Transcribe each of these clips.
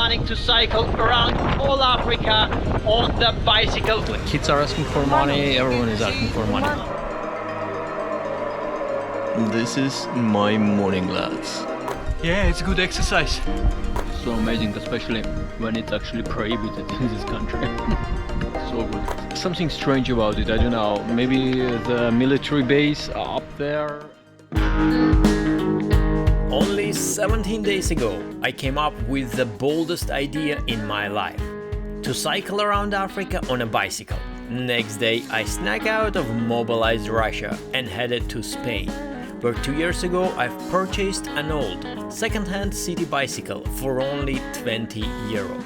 planning to cycle around all Africa on the bicycle. Kids are asking for money, everyone is asking for money. This is my morning, lads. Yeah, it's good exercise. It's so amazing, especially when it's actually prohibited in this country. So good. Something strange about it, I don't know. Maybe the military base up there. Only 17 days ago, I came up with the boldest idea in my life: to cycle around Africa on a bicycle. Next day, I snuck out of mobilized Russia and headed to Spain, where 2 years ago I've purchased an old, second-hand city bicycle for only 20 euro.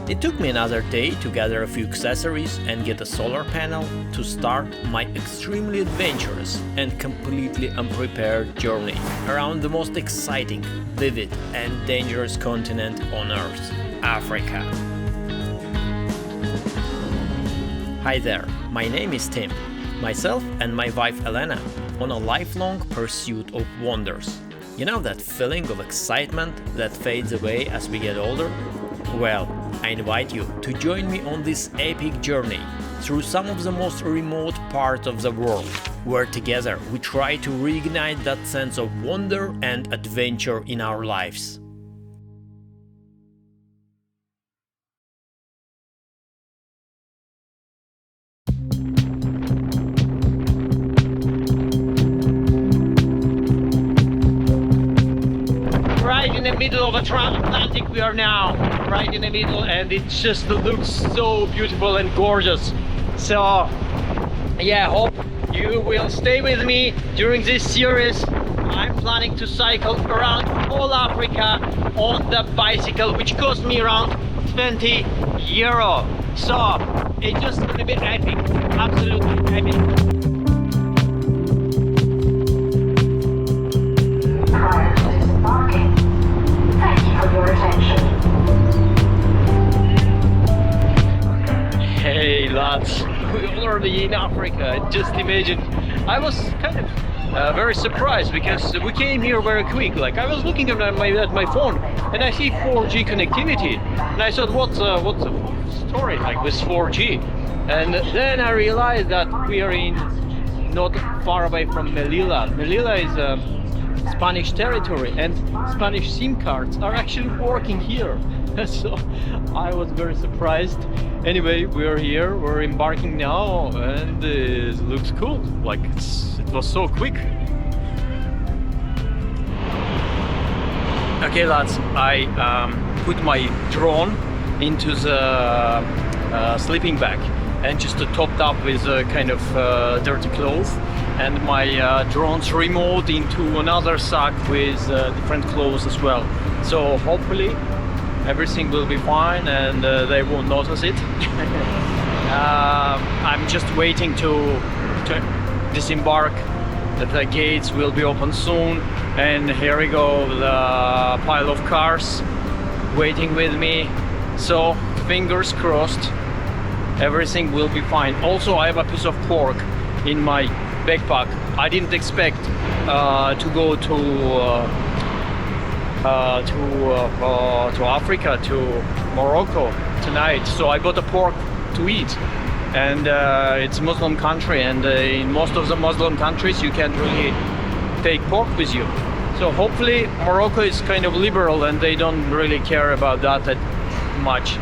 It took me another day to gather a few accessories and get a solar panel to start my extremely adventurous and completely unprepared journey around the most exciting, vivid and dangerous continent on Earth, Africa. Hi there, my name is Tim. Myself and my wife Elena on a lifelong pursuit of wonders. You know that feeling of excitement that fades away as we get older? Well, I invite you to join me on this epic journey through some of the most remote parts of the world, where together we try to reignite that sense of wonder and adventure in our lives. Right in the middle of Atlantic we are now, right in the middle, and it just looks so beautiful and gorgeous. So yeah, hope you will stay with me during this series. I'm planning to cycle around all Africa on the bicycle, which cost me around 20 euro. So it's just gonna be epic, absolutely epic. Hey lads, we're already in Africa. Just imagine, I was kind of very surprised because we came here very quick. Like, I was looking at my phone and I see 4G connectivity, and I thought, what's the story like with 4G? And then I realized that we are in not far away from Melilla. Melilla is a Spanish territory, and Spanish SIM cards are actually working here. So I was very surprised. Anyway, we're here, we're embarking now, and it looks cool. Like, it was so quick. Okay lads, I put my drone into the sleeping bag and just topped up with a kind of dirty clothes, and my drone's remote into another sack with different clothes as well. So hopefully everything will be fine and they won't notice it. I'm just waiting to disembark. The gates will be open soon, and here we go, the pile of cars waiting with me. So fingers crossed, everything will be fine. Also, I have a piece of pork in my backpack. I didn't expect to go to Africa, to Morocco tonight, so I bought a pork to eat. And it's a Muslim country, and in most of the Muslim countries you can't really take pork with you. So hopefully Morocco is kind of liberal and they don't really care about that much.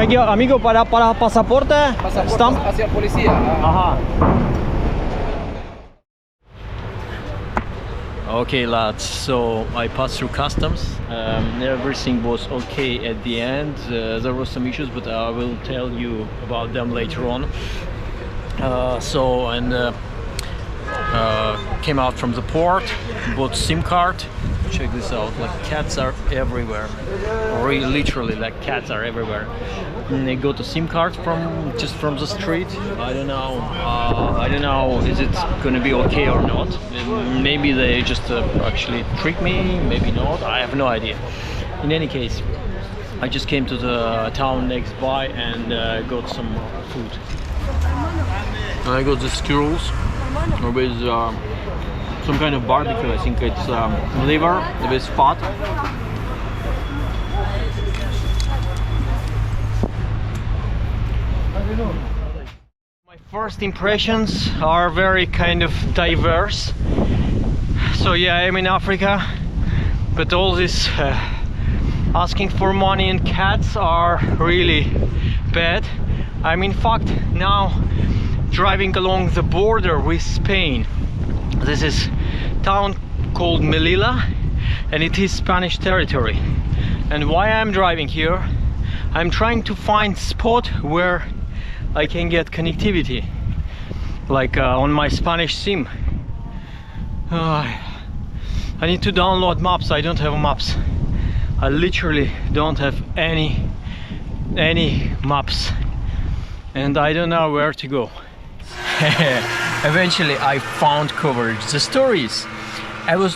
Amigo, para pasaporte, stamp hacia policía. Aha. Okay lads, so I passed through customs. Everything was okay at the end. There were some issues, but I will tell you about them later on. Came out from the port, bought SIM card. Check this out, like cats are everywhere, literally like cats are everywhere. And they got a SIM card from the street. I don't know is it gonna be okay or not. Maybe they just actually trick me, maybe not, I have no idea. In any case, I just came to the town next by and got some food. I got the skills with some kind of barbecue. I think it's liver with fat. My first impressions are very kind of diverse. So yeah, I'm in Africa, but all this asking for money and cats are really bad. I'm in fact now driving along the border with Spain. This is a town called Melilla and it is Spanish territory. And why I'm driving here, I'm trying to find a spot where I can get connectivity, like on my Spanish SIM. I need to download maps. I don't have maps. I literally don't have any maps and I don't know where to go. Eventually I found coverage. The story is, I was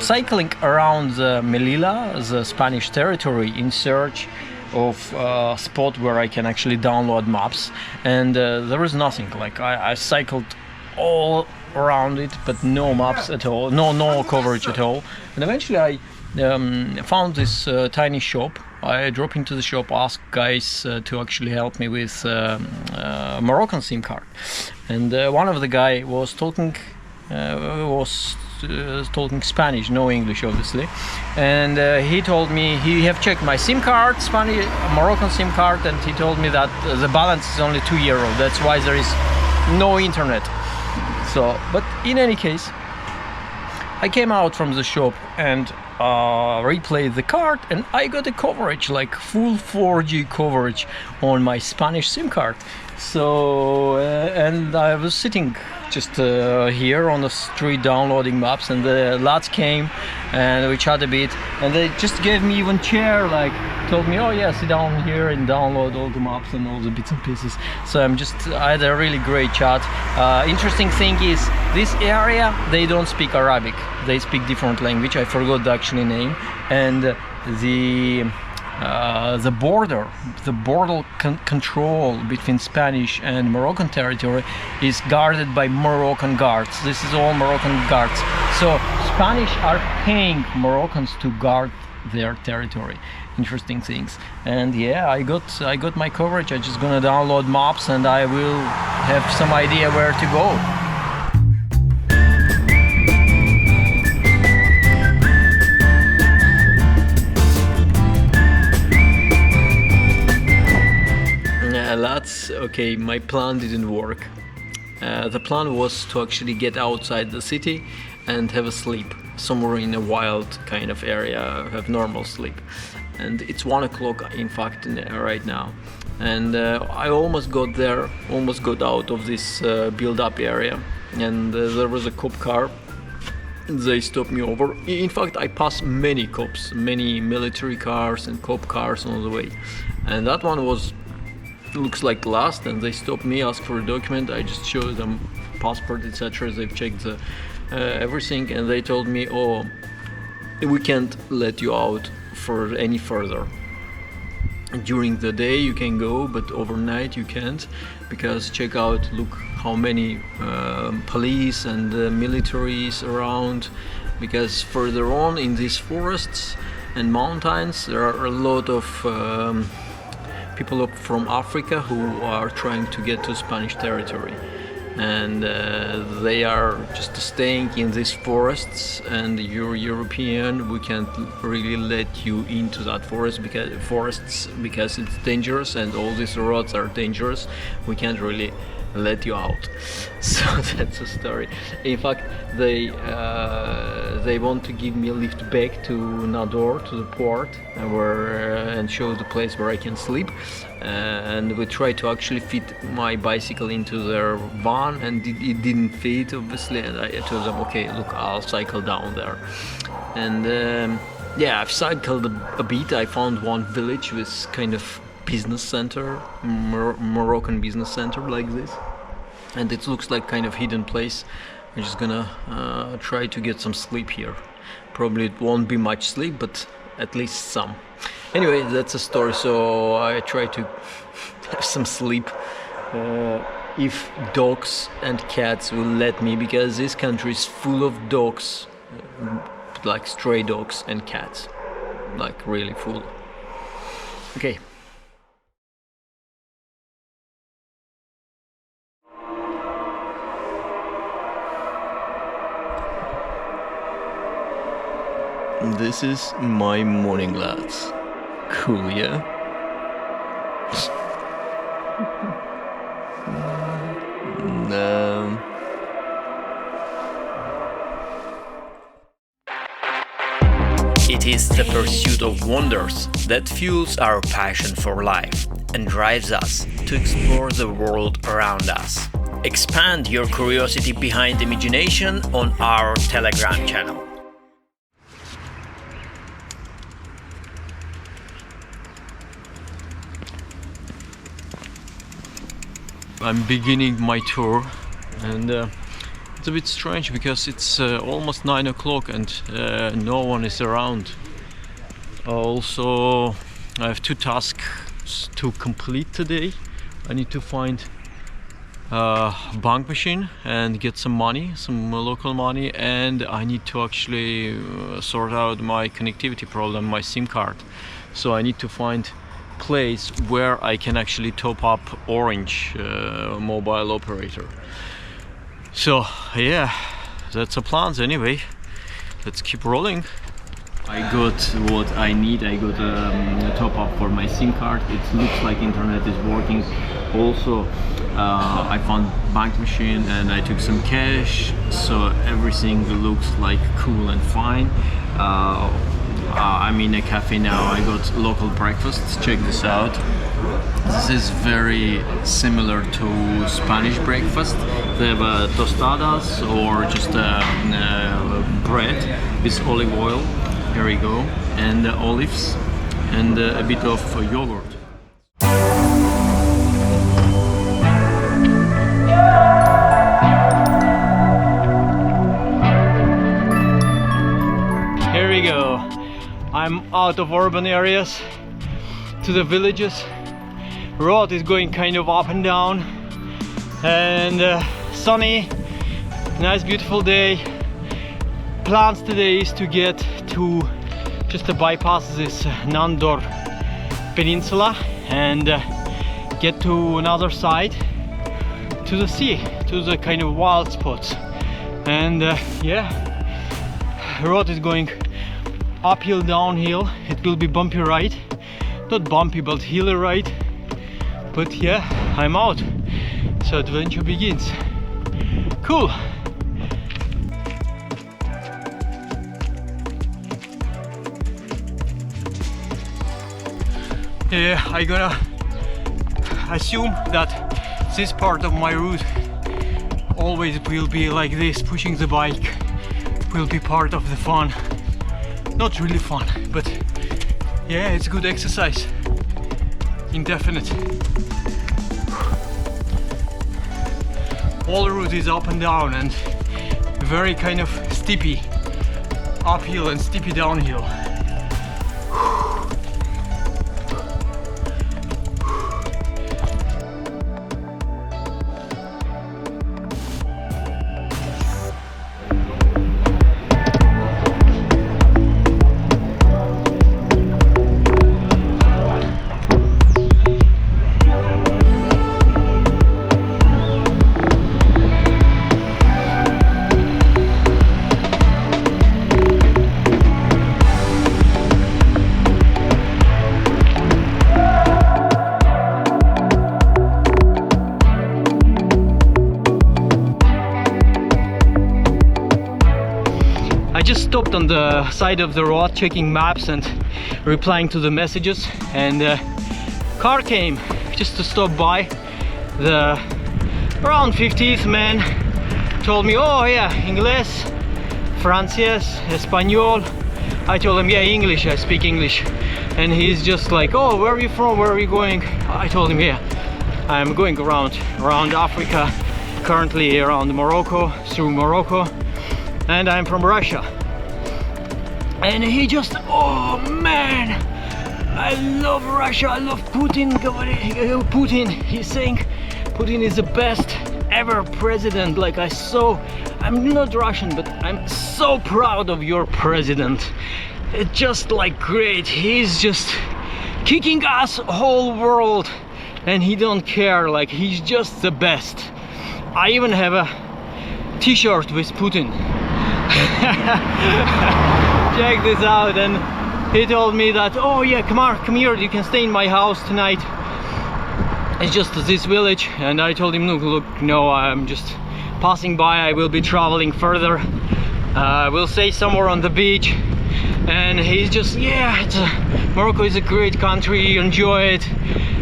cycling around Melilla, the Spanish territory, in search of a spot where I can actually download maps, and there was nothing. Like I cycled all around it, but no maps at all, no coverage at all. And eventually I found this tiny shop. I dropped into the shop, asked guys to actually help me with Moroccan SIM card, and one of the guy was talking Spanish, no English obviously, and he told me he have checked my SIM card, Spanish Moroccan SIM card, and he told me that the balance is only €2. That's why there is no internet. So, but in any case, I came out from the shop and replayed the card, and I got a coverage, like full 4G coverage on my Spanish SIM card. So and I was sitting just here on the street downloading maps, and the lads came and we chat a bit, and they just gave me even chair, like told me, oh yeah, sit down here and download all the maps and all the bits and pieces. So I had a really great chat. Interesting thing is, this area, they don't speak Arabic, they speak different language. I forgot the actual name. And the border control between Spanish and Moroccan territory is guarded by Moroccan guards. This is all Moroccan guards. So Spanish are paying Moroccans to guard their territory. Interesting things. And yeah, I got my coverage. I'm just gonna download maps and I will have some idea where to go. Lads, okay, my plan didn't work. The plan was to actually get outside the city and have a sleep somewhere in a wild kind of area, have normal sleep. And it's 1 o'clock in fact right now, and I almost got there, almost got out of this build-up area, and there was a cop car. They stopped me over. In fact, I passed many cops, many military cars and cop cars on the way, and that one looks like last, and they stopped me, asked for a document. I just showed them passport, etc. They've checked everything, and they told me, oh, we can't let you out for any further. During the day you can go, but overnight you can't, because check out, look how many police and militaries around, because further on in these forests and mountains there are a lot of people from Africa who are trying to get to Spanish territory, and they are just staying in these forests, and you're European, we can't really let you into that because it's dangerous, and all these roads are dangerous. We can't really let you out. So that's a story. In fact, they want to give me a lift back to Nador, to the port, and show the place where I can sleep. And we tried to actually fit my bicycle into their van, and it didn't fit, obviously. And I told them, okay, look, I'll cycle down there. And yeah, I've cycled a bit. I found one village with kind of business center, Moroccan business center like this, and it looks like kind of hidden place. I'm just gonna try to get some sleep here. Probably it won't be much sleep, but at least some. Anyway, that's a story, so I try to have some sleep. If dogs and cats will let me, because this country is full of dogs, like stray dogs and cats, like really full. Okay. This is my morning, lads. Cool, yeah? It is the pursuit of wonders that fuels our passion for life and drives us to explore the world around us. Expand your curiosity behind imagination on our Telegram channel. I'm beginning my tour, and it's a bit strange because it's almost 9 o'clock and no one is around. Also, I have 2 tasks to complete today. I need to find a bank machine and get some money, some local money, and I need to actually sort out my connectivity problem, my SIM card. So I need to find place where I can actually top up Orange mobile operator. So yeah, that's the plans anyway. Let's keep rolling. I got what I need. I got a top up for my SIM card. It looks like internet is working. Also I found bank machine and I took some cash, so everything looks like cool and fine. I'm in a cafe now. I got local breakfast. Check this out. This is very similar to Spanish breakfast. They have tostadas or just bread with olive oil. Here we go, and olives and a bit of yogurt. Here we go. I'm out of urban areas to the villages. Road is going kind of up and down, and sunny, nice beautiful day. Plans today is to get to just to bypass this Nandor Peninsula and get to another side, to the sea, to the kind of wild spots. And yeah, road is going uphill, downhill. It will be bumpy ride, not bumpy but hilly ride. But yeah, I'm out, so adventure begins. Cool. Yeah, I'm gonna assume that this part of my route always will be like this. Pushing the bike will be part of the fun. Not really fun, but yeah, it's good exercise. Indefinite. All the route is up and down and very kind of steepy uphill and steepy downhill. I just stopped on the side of the road checking maps and replying to the messages, and car came just to stop by. The around 50th man told me, oh yeah, Inglés, Francés, Español. I told him, yeah, English, I speak English. And he's just like, oh, where are you from, where are you going? I told him, yeah, I'm going around Africa, currently around Morocco, through Morocco, and I'm from Russia. And he just, oh man, I love Russia, I love Putin. Putin, he's saying Putin is the best ever president. Like I'm not Russian, but I'm so proud of your president. It's just like great. He's just kicking us whole world and he don't care. Like he's just the best. I even have a t-shirt with Putin. Check this out. And he told me that, oh yeah, come here, you can stay in my house tonight. It's just this village. And I told him, look, no, I'm just passing by. I will be traveling further. We'll stay somewhere on the beach. And he's just, yeah, Morocco is a great country, enjoy it.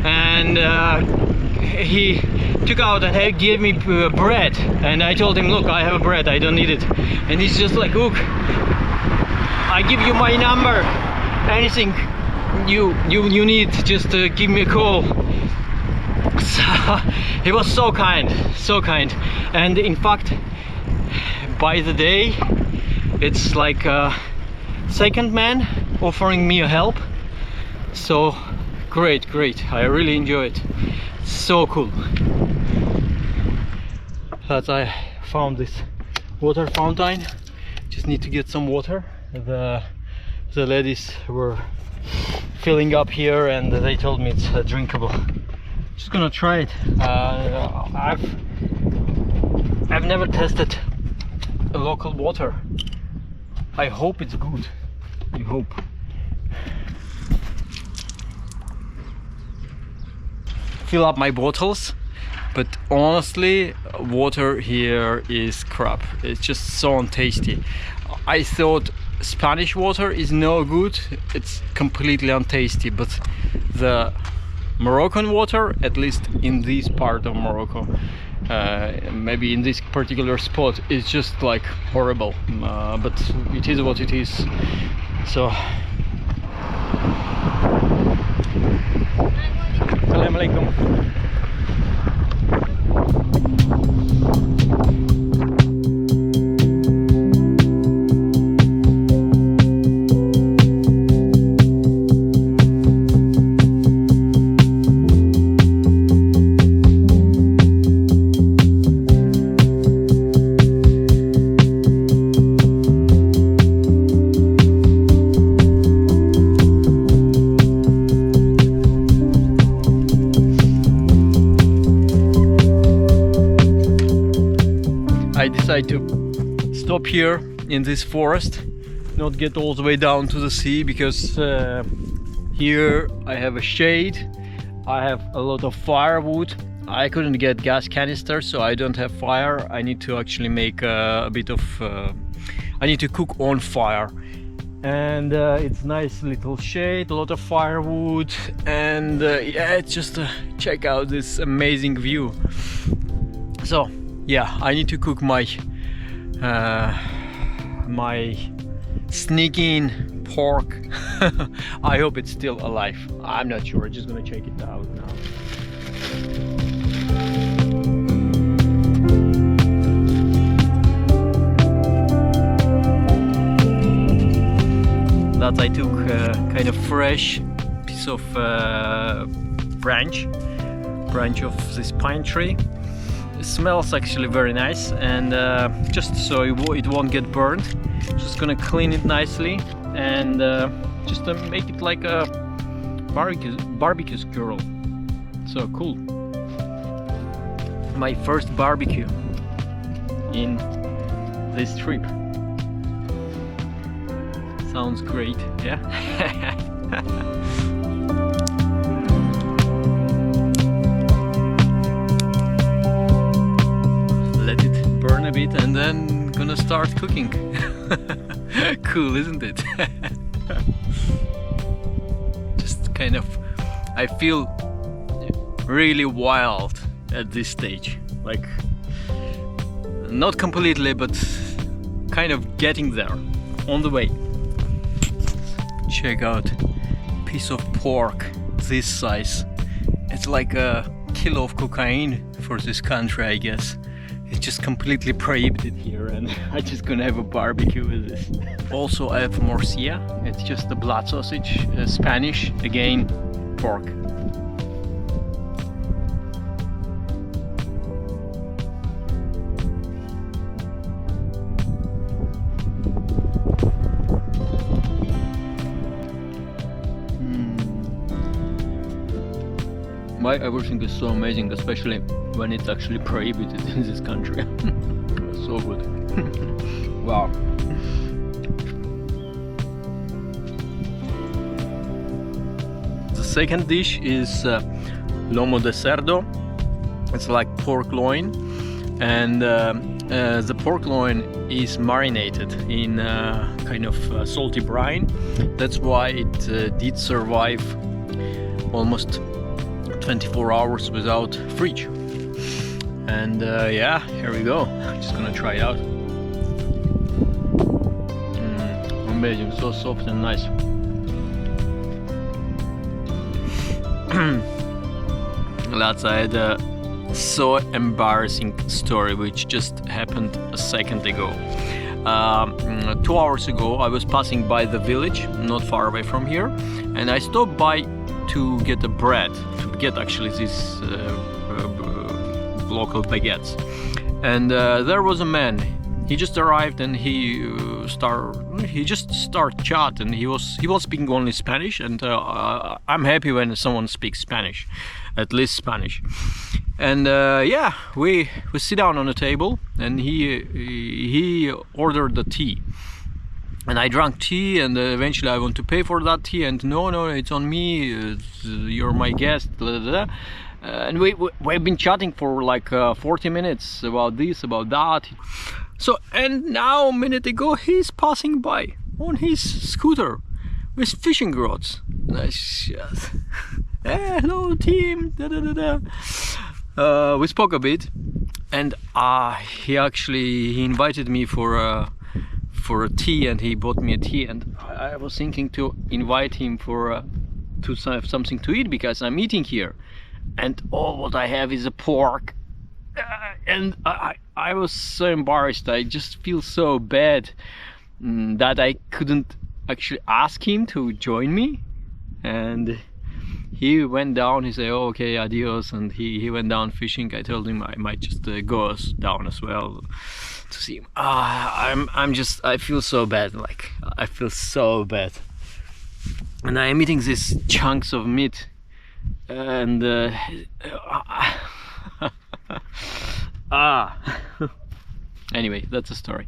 And he took out and he gave me bread. And I told him, look, I have a bread, I don't need it. And he's just like, look, I give you my number. Anything you need, just give me a call. So, he was so kind, so kind. And in fact, by the day, it's like a second man offering me a help. So great, I really enjoy it. So cool. That I found this water fountain. Just need to get some water. The ladies were filling up here and they told me it's drinkable. Just gonna try it. I've never tested a local water. I hope it's good. I hope. Fill up my bottles, but honestly, water here is crap. It's just so untasty. I thought Spanish water is no good. It's completely untasty, but the Moroccan water, at least in this part of Morocco, maybe in this particular spot, is just like horrible. But it is what it is. So Assalamu alaikum. I decided to stop here in this forest, not get all the way down to the sea, because here I have a shade, I have a lot of firewood. I couldn't get gas canister, so I don't have fire. I need to actually make a bit of I need to cook on fire, and it's nice little shade, a lot of firewood, and yeah, it's just check out this amazing view. So yeah, I need to cook my my sneaking pork. I hope it's still alive. I'm not sure. Just gonna check it out now. That I took kind of fresh piece of branch of this pine tree. It smells actually very nice, and just so it won't get burned, just gonna clean it nicely and just make it like a barbecue grill. So cool. My first barbecue in this trip. Sounds great, yeah? Let it burn a bit and then gonna start cooking. Cool, isn't it? Just kind of, I feel really wild at this stage. Like, not completely, but kind of getting there, on the way. Check out piece of pork this size. It's like a kilo of cocaine for this country, I guess. it's just completely prohibited here, and I'm just gonna have a barbecue with this. Also, I have morcilla. It's just a blood sausage, Spanish, again, pork. Why everything is so amazing, especially when it's actually prohibited in this country. So good. Wow. The second dish is lomo de cerdo. It's like pork loin, and the pork loin is marinated in kind of salty brine. That's why it did survive almost 24 hours without fridge. And yeah, here we go. I'm just gonna try it out. Amazing, so soft and nice. Lads, I had a so embarrassing story which just happened a second ago. 2 hours ago I was passing by the village not far away from here, and I stopped by to get a bread, to get actually these local baguettes. And there was a man. He just arrived and he just started chat, and he was speaking only Spanish, and I'm happy when someone speaks Spanish, at least Spanish. And yeah, we sit down on a table, and he ordered the tea. And I drank tea, and eventually I want to pay for that tea, and no, it's on me, you're my guest, blah, blah, blah. And we've been chatting for like 40 minutes about this, about that. So, and now a minute ago he's passing by on his scooter with fishing rods. And I just, hey, hello team, da, da, da, da. We spoke a bit, and he invited me for a tea, and he bought me a tea, and I was thinking to invite him to have something to eat, because I'm eating here, and all what I have is a pork, and I was so embarrassed. I just feel so bad that I couldn't actually ask him to join me. And he went down, he said, oh, okay, adios, and he went down fishing. I told him I might just go down as well to see him. I feel so bad, like I feel so bad. And I am eating these chunks of meat, and anyway, that's a story.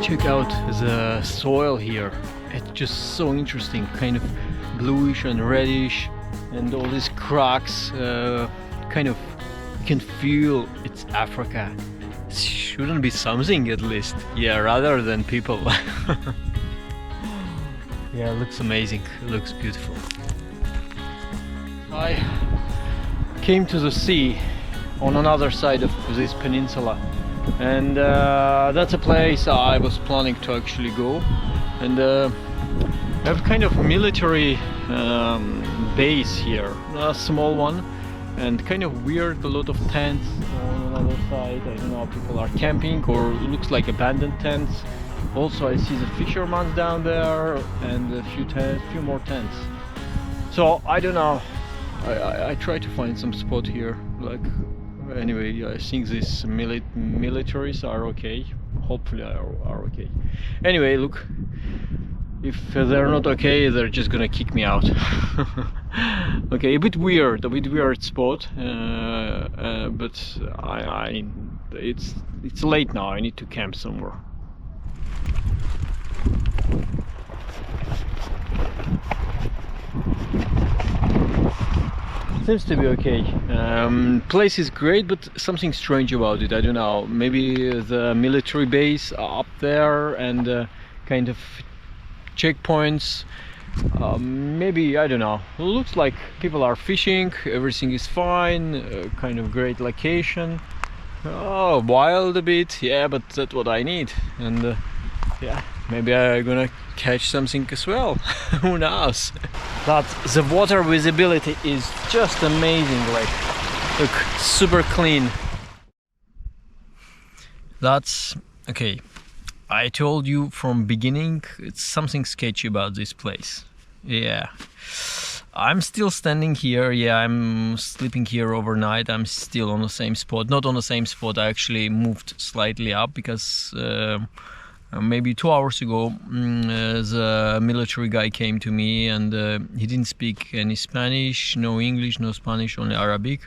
Check out the soil here. It's just so interesting, kind of bluish and reddish, and all these cracks, kind of you can feel it's Africa. It shouldn't be something, at least, yeah, rather than people. Yeah, it looks amazing, it looks beautiful. I came to the sea on another side of this peninsula, and that's a place I was planning to actually go. And I have kind of military base here, a small one, and kind of weird, a lot of tents on another side. I don't know, people are camping, or it looks like abandoned tents. Also I see the fishermen down there, and a few more tents. So I don't know, I try to find some spot here, like, anyway, I think these militaries are okay. Hopefully are okay. Anyway, look, if they're not okay, they're just gonna kick me out. Okay, a bit weird spot, but it's late now. I need to camp somewhere. Seems to be okay. Place is great, but something strange about it. I don't know. Maybe the military base up there and kind of checkpoints. Maybe, I don't know. Looks like people are fishing. Everything is fine. Kind of great location. Oh, wild a bit. Yeah, but that's what I need. And yeah, maybe I'm gonna catch something as well. Who knows? But the water visibility is just amazing. Like, look, super clean. That's okay. I told you from beginning it's something sketchy about this place. Yeah, I'm still standing here. Yeah, I'm sleeping here overnight. I'm still on the same spot. Not on the same spot. I actually moved slightly up because maybe 2 hours ago the military guy came to me, and he didn't speak any Spanish, no English, no Spanish, only Arabic.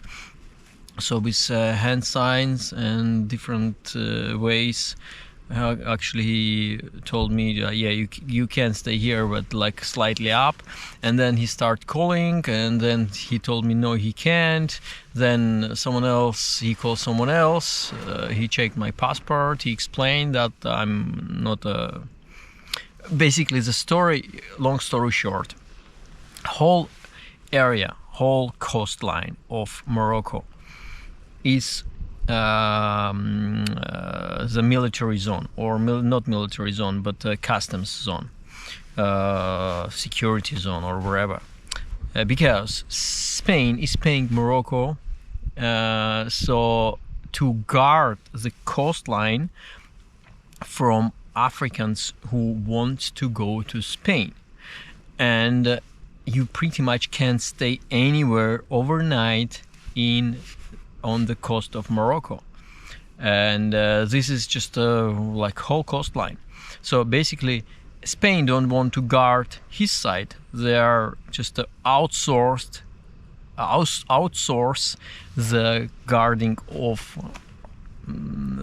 So with hand signs and different ways, actually he told me, yeah, you can stay here, but like slightly up. And then he started calling, and then he told me no, he can't. Then he called someone else. He checked my passport. He explained that I'm not a... Basically the story, long story short, whole coastline of Morocco is the military zone, or not military zone, but customs zone, security zone, or wherever, because Spain is paying Morocco so to guard the coastline from Africans who want to go to Spain. And you pretty much can't stay anywhere overnight on the coast of Morocco, and this is just like whole coastline. So basically Spain don't want to guard his side. They are just outsource the guarding of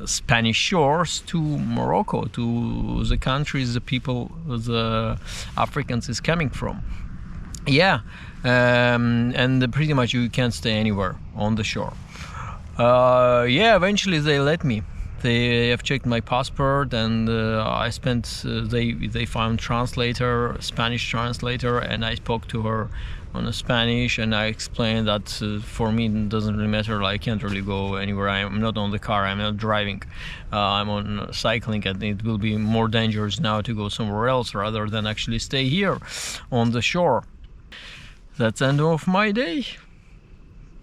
Spanish shores to Morocco, to the countries the people, the Africans is coming from. Yeah, and pretty much you can't stay anywhere on the shore. Yeah, eventually they let me. They have checked my passport, and I spent. They found Spanish translator, and I spoke to her on Spanish, and I explained that for me it doesn't really matter. I can't really go anywhere. I'm not on the car. I'm not driving. I'm on cycling, and it will be more dangerous now to go somewhere else rather than actually stay here on the shore. That's the end of my day.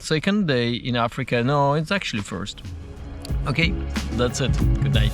Second day in Africa. No, it's actually first. Okay, that's it. Good night.